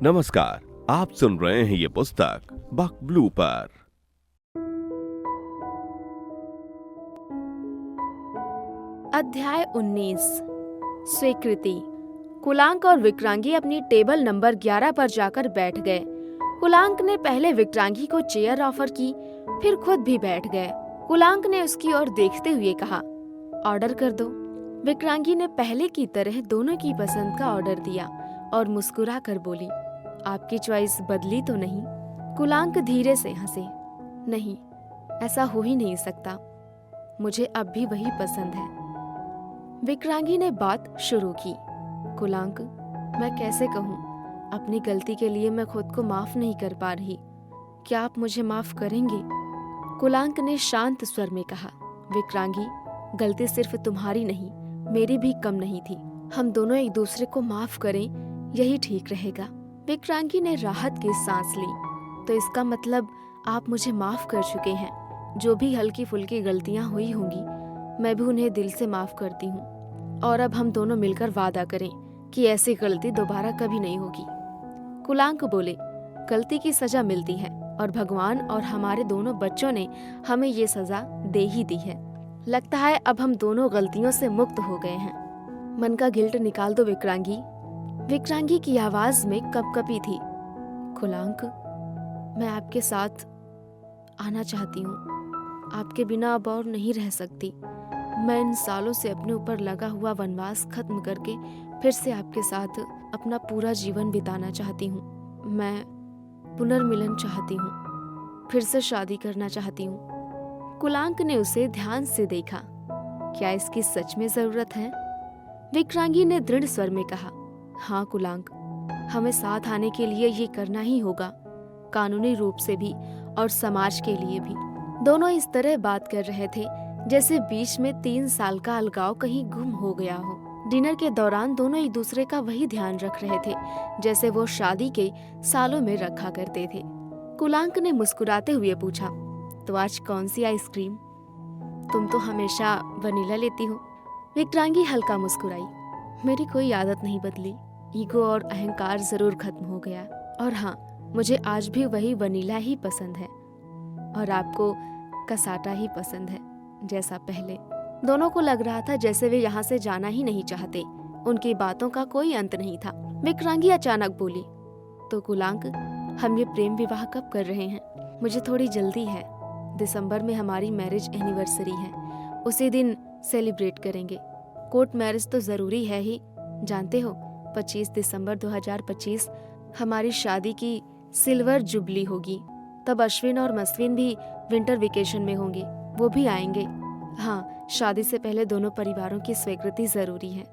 नमस्कार, आप सुन रहे हैं ये पुस्तक बक ब्लू पर। अध्याय 19 स्वीकृति। कुलांक और विक्रांगी अपनी टेबल नंबर 11 पर जाकर बैठ गए। कुलांक ने पहले विक्रांगी को चेयर ऑफर की, फिर खुद भी बैठ गए। कुलांक ने उसकी ओर देखते हुए कहा, ऑर्डर कर दो। विक्रांगी ने पहले की तरह दोनों की पसंद का ऑर्डर दिया और मुस्कुरा कर बोली, आपकी चॉइस बदली तो नहीं? कुलांक धीरे से हंसे, नहीं, ऐसा हो ही नहीं सकता, मुझे अब भी वही पसंद है। विक्रांगी ने बात शुरू की, कुलांक, मैं कैसे कहूँ, अपनी गलती के लिए मैं खुद को माफ नहीं कर पा रही। क्या आप मुझे माफ करेंगे? कुलांक ने शांत स्वर में कहा, विक्रांगी, गलती सिर्फ तुम्हारी नहीं, मेरी भी कम नहीं थी। हम दोनों एक दूसरे को माफ करें, यही ठीक रहेगा। विक्रांगी ने राहत की सांस ली। तो इसका मतलब आप मुझे माफ कर चुके हैं। जो भी हल्की फुल्की गलतियां हुई होंगी, मैं भी उन्हें दिल से माफ करती हूँ। और अब हम दोनों मिलकर वादा करें कि ऐसी गलती दोबारा कभी नहीं होगी। कुलांक बोले, गलती की सजा मिलती है और भगवान और हमारे दोनों बच्चों ने हमें ये सजा दे ही दी है। लगता है अब हम दोनों गलतियों से मुक्त हो गए हैं। मन का गिल्ट निकाल दो विक्रांगी। विक्रांगी की आवाज में कपकपी थी। कुलांक, मैं आपके साथ आना चाहती हूँ। आपके बिना अब और नहीं रह सकती। मैं इन सालों से अपने ऊपर लगा हुआ वनवास खत्म करके फिर से आपके साथ अपना पूरा जीवन बिताना चाहती हूँ। मैं पुनर्मिलन चाहती हूँ, फिर से शादी करना चाहती हूँ। कुलांक ने उसे ध्यान से देखा। क्या इसकी सच में जरूरत है? विक्रांगी ने दृढ़ स्वर में कहा, हाँ कुलांक, हमें साथ आने के लिए ये करना ही होगा, कानूनी रूप से भी और समाज के लिए भी। दोनों इस तरह बात कर रहे थे जैसे बीच में 3 साल का अलगाव कहीं गुम हो गया हो। डिनर के दौरान दोनों एक दूसरे का वही ध्यान रख रहे थे जैसे वो शादी के सालों में रखा करते थे। कुलांक ने मुस्कुराते हुए पूछा, तो आज कौन सी आइसक्रीम? तुम तो हमेशा वनीला लेती हो। विक्रांगी हल्का मुस्कुराई, मेरी कोई आदत नहीं बदली। ईगो और अहंकार जरूर खत्म हो गया। और हाँ, मुझे आज भी वही वनीला ही पसंद है और आपको कसाटा ही पसंद है, जैसा पहले। दोनों को लग रहा था जैसे वे यहाँ से जाना ही नहीं चाहते। उनकी बातों का कोई अंत नहीं था। विक्रांगी अचानक बोली, तो कुलांक, हम ये प्रेम विवाह कब कर रहे हैं? मुझे थोड़ी जल्दी है। दिसंबर में हमारी मैरिज एनिवर्सरी है, उसी दिन सेलिब्रेट करेंगे। कोर्ट मैरिज तो जरूरी है ही, जानते हो। 25 दिसंबर 2025 हमारी शादी की सिल्वर जुबली होगी। तब अश्विन और मस्विन भी विंटर वेकेशन में होंगे, वो भी आएंगे। हाँ, शादी से पहले दोनों परिवारों की स्वीकृति जरूरी है।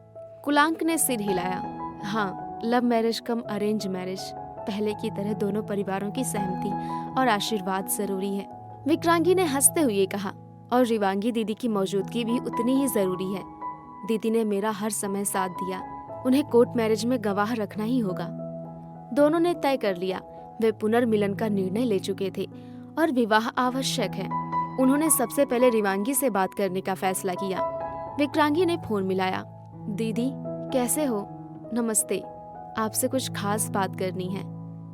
कुलांक ने सिर हिलाया, हाँ, लव मैरिज कम अरेंज मैरिज, पहले की तरह दोनों परिवारों की सहमति और आशीर्वाद जरूरी है। विक्रांगी ने हंसते हुए कहा, और रिवांगी दीदी की मौजूदगी भी उतनी ही जरूरी है। दीदी ने मेरा हर समय साथ दिया, उन्हें कोर्ट मैरिज में गवाह रखना ही होगा। दोनों ने तय कर लिया, वे पुनर्मिलन का निर्णय ले चुके थे और विवाह आवश्यक है। उन्होंने सबसे पहले रिवांगी से बात करने का फैसला किया। विक्रांगी ने फोन मिलाया, दीदी कैसे हो? नमस्ते, आपसे कुछ खास बात करनी है।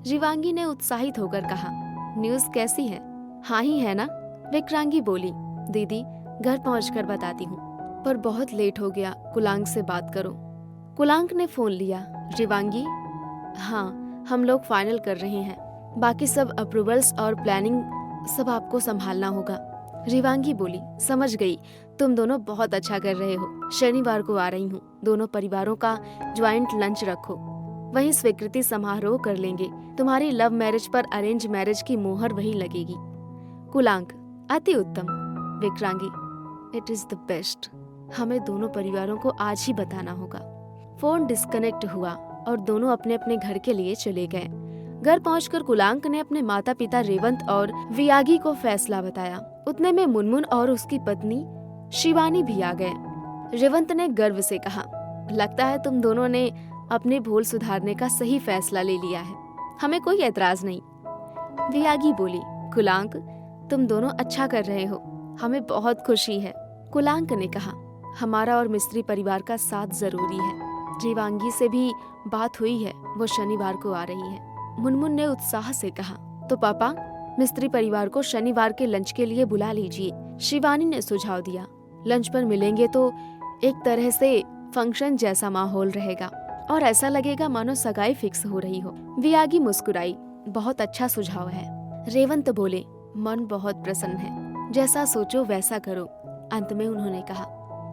रिवांगी ने उत्साहित होकर कहा, न्यूज़ कैसी है? हाँ ही है ना? विक्रांगी बोली, दीदी घर पहुंचकर बताती हूँ, पर बहुत लेट हो गया, कुलांक से बात करो। कुलांक ने फोन लिया, रिवांगी? हाँ, हम लोग फाइनल कर रहे हैं, बाकी सब अप्रूवल्स और प्लानिंग सब आपको संभालना होगा। रिवांगी बोली, समझ गई, तुम दोनों बहुत अच्छा कर रहे हो। शनिवार को आ रही हूँ, दोनों परिवारों का ज्वाइंट लंच रखो, वहीं स्वीकृति समारोह कर लेंगे। तुम्हारी लव मैरिज पर अरेंज मैरिज की मोहर वहीं लगेगी। कुलांक, अति उत्तम। विक्रांगी, इट इज द बेस्ट। हमें दोनों परिवारों को आज ही बताना होगा। फोन डिस्कनेक्ट हुआ और दोनों अपने अपने घर के लिए चले गए। घर पहुंचकर कुलांक ने अपने माता पिता रेवंत और वियागी को फैसला बताया। उतने में मुनमुन और उसकी पत्नी शिवानी भी आ गए। रेवंत ने गर्व से कहा, लगता है तुम दोनों ने अपनी भूल सुधारने का सही फैसला ले लिया है, हमें कोई एतराज नहीं। वियागी बोली, कुलांक, तुम दोनों अच्छा कर रहे हो, हमें बहुत खुशी है। कुलांक ने कहा, हमारा और मिस्त्री परिवार का साथ जरूरी है। रिवांगी से भी बात हुई है, वो शनिवार को आ रही है। मुनमुन ने उत्साह से कहा। तो पापा, मिस्त्री परिवार को शनिवार के लंच के लिए बुला लीजिए, शिवानी ने सुझाव दिया। लंच पर मिलेंगे तो एक तरह से फंक्शन जैसा माहौल रहेगा और ऐसा लगेगा मानो सगाई फिक्स हो रही हो। वियागी मुस्कुराई। बहुत अच्छा सुझाव है। रेवंत बोले, मन बहुत प्रसन्न है, जैसा सोचो वैसा करो। अंत में उन्होंने कहा,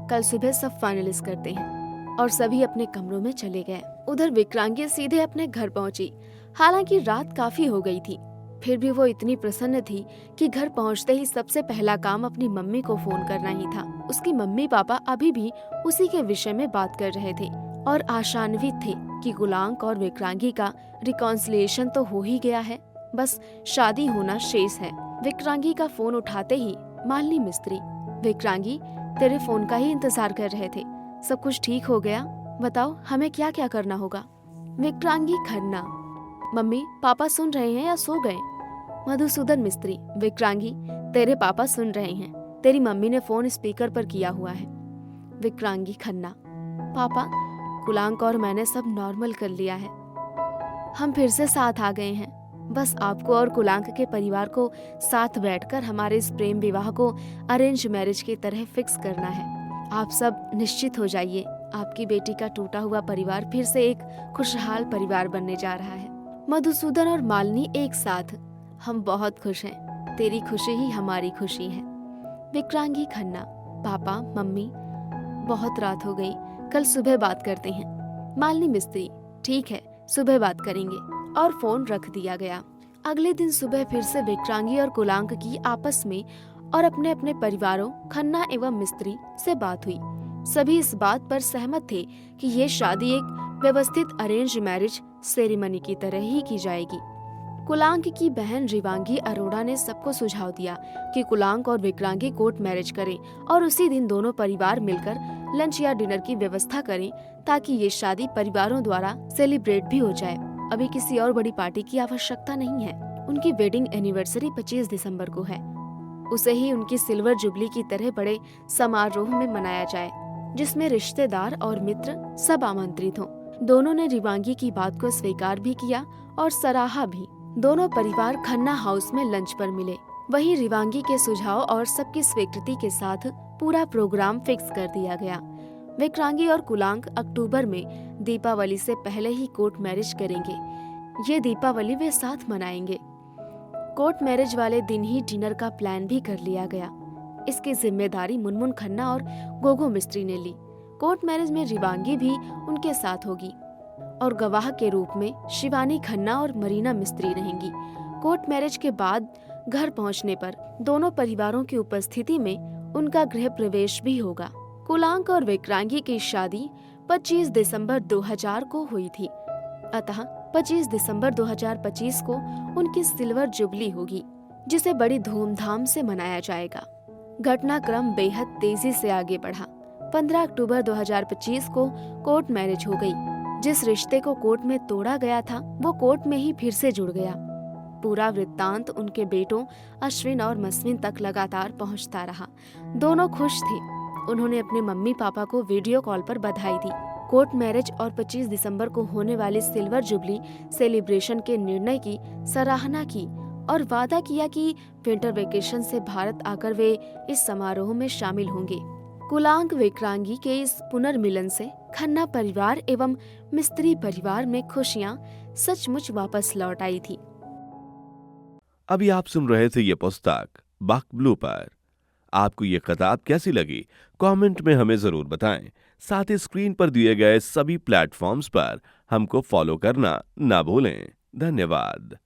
कल सुबह सब फाइनलिस्ट करते हैं, और सभी अपने कमरों में चले गए। उधर विक्रांगी सीधे अपने घर पहुंची। हालांकि रात काफी हो गई थी, फिर भी वो इतनी प्रसन्न थी कि घर पहुंचते ही सबसे पहला काम अपनी मम्मी को फोन करना ही था। उसकी मम्मी पापा अभी भी उसी के विषय में बात कर रहे थे और आशान्वित थे कि कुलांक और विक्रांगी का रिकॉन्सिलिएशन तो हो ही गया है, बस शादी होना शेष है। विक्रांगी का फोन उठाते ही मालिनी मिस्त्री, विक्रांगी तेरे फोन का ही इंतजार कर रहे थे, सब कुछ ठीक हो गया? बताओ हमें क्या क्या करना होगा? विक्रांगी खन्ना, मम्मी पापा सुन रहे हैं या सो गए? मधुसूदन मिस्त्री, विक्रांगी तेरे पापा सुन रहे हैं, तेरी मम्मी ने फोन स्पीकर पर किया हुआ है। विक्रांगी खन्ना, पापा कुलांक और मैंने सब नॉर्मल कर लिया है, हम फिर से साथ आ गए हैं, बस आपको और कुलांक के परिवार को साथ बैठकर हमारे इस प्रेम विवाह को अरेंज मैरिज की तरह फिक्स करना है। आप सब निश्चित हो जाइए, आपकी बेटी का टूटा हुआ परिवार फिर से एक खुशहाल परिवार बनने जा रहा है। मधुसूदन और मालिनी एक साथ, हम बहुत खुश हैं, तेरी खुशी ही हमारी खुशी है। विक्रांगी खन्ना, पापा मम्मी बहुत रात हो गई, कल सुबह बात करते हैं। मालिनी मिस्त्री, ठीक है सुबह बात करेंगे, और फोन रख दिया गया। अगले दिन सुबह फिर से विक्रांगी और कुलांक की आपस में और अपने अपने परिवारों खन्ना एवं मिस्त्री से बात हुई। सभी इस बात पर सहमत थे कि ये शादी एक व्यवस्थित अरेंज मैरिज सेरेमनी की तरह ही की जाएगी। कुलांक की बहन रिवांगी अरोड़ा ने सबको सुझाव दिया कि कुलांक और विक्रांगी कोर्ट मैरिज करें और उसी दिन दोनों परिवार मिलकर लंच या डिनर की व्यवस्था करें, ताकि ये शादी परिवारों द्वारा सेलिब्रेट भी हो जाए। अभी किसी और बड़ी पार्टी की आवश्यकता नहीं है। उनकी वेडिंग एनिवर्सरी 25 दिसंबर को है, उसे ही उनकी सिल्वर जुबली की तरह बड़े समारोह में मनाया जाए, जिसमें रिश्तेदार और मित्र सब आमंत्रित हों। दोनों ने रिवांगी की बात को स्वीकार भी किया और सराहा भी। दोनों परिवार खन्ना हाउस में लंच पर मिले। वहीं रिवांगी के सुझाव और सबकी स्वीकृति के साथ पूरा प्रोग्राम फिक्स कर दिया गया। विक्रांगी और कुलांक अक्टूबर में दीपावली से पहले ही कोर्ट मैरिज करेंगे। ये दीपावली वे साथ मनाएंगे। कोर्ट मैरिज वाले दिन ही डिनर का प्लान भी कर लिया गया। इसकी जिम्मेदारी मुनमुन खन्ना और गोगो मिस्त्री ने ली। कोर्ट मैरिज में रिवांगी भी उनके साथ होगी और गवाह के रूप में शिवानी खन्ना और मरीना मिस्त्री रहेंगी। कोर्ट मैरिज के बाद घर पहुंचने पर दोनों परिवारों की उपस्थिति में उनका गृह प्रवेश भी होगा। कुलांक और विक्रांगी की शादी 25 दिसंबर 2000 को हुई थी, अतः 25 दिसंबर 2025 को उनकी सिल्वर जुबली होगी, जिसे बड़ी धूमधाम से मनाया जाएगा। घटनाक्रम बेहद तेजी से आगे बढ़ा। 15 अक्टूबर 2025 को कोर्ट मैरिज हो गई। जिस रिश्ते को कोर्ट में तोड़ा गया था वो कोर्ट में ही फिर से जुड़ गया। पूरा वृत्तांत उनके बेटों अश्विन और मस्विन तक लगातार पहुंचता रहा। दोनों खुश थे। उन्होंने अपने मम्मी पापा को वीडियो कॉल पर बधाई दी। कोर्ट मैरिज और 25 दिसंबर को होने वाली सिल्वर जुबली सेलिब्रेशन के निर्णय की सराहना की और वादा किया कि विंटर वेकेशन से भारत आकर वे इस समारोह में शामिल होंगे। कुलांक विक्रांगी के इस पुनर्मिलन से खन्ना परिवार एवं मिस्त्री परिवार में खुशियां सचमुच वापस लौट आई थी। अभी आप सुन रहे थे ये पुस्तक बक ब्लू पर। आपको ये किताब कैसी लगी कमेंट में हमें जरूर बताएं। साथ ही स्क्रीन पर दिए गए सभी प्लेटफॉर्म्स पर हमको फॉलो करना ना भूलें। धन्यवाद।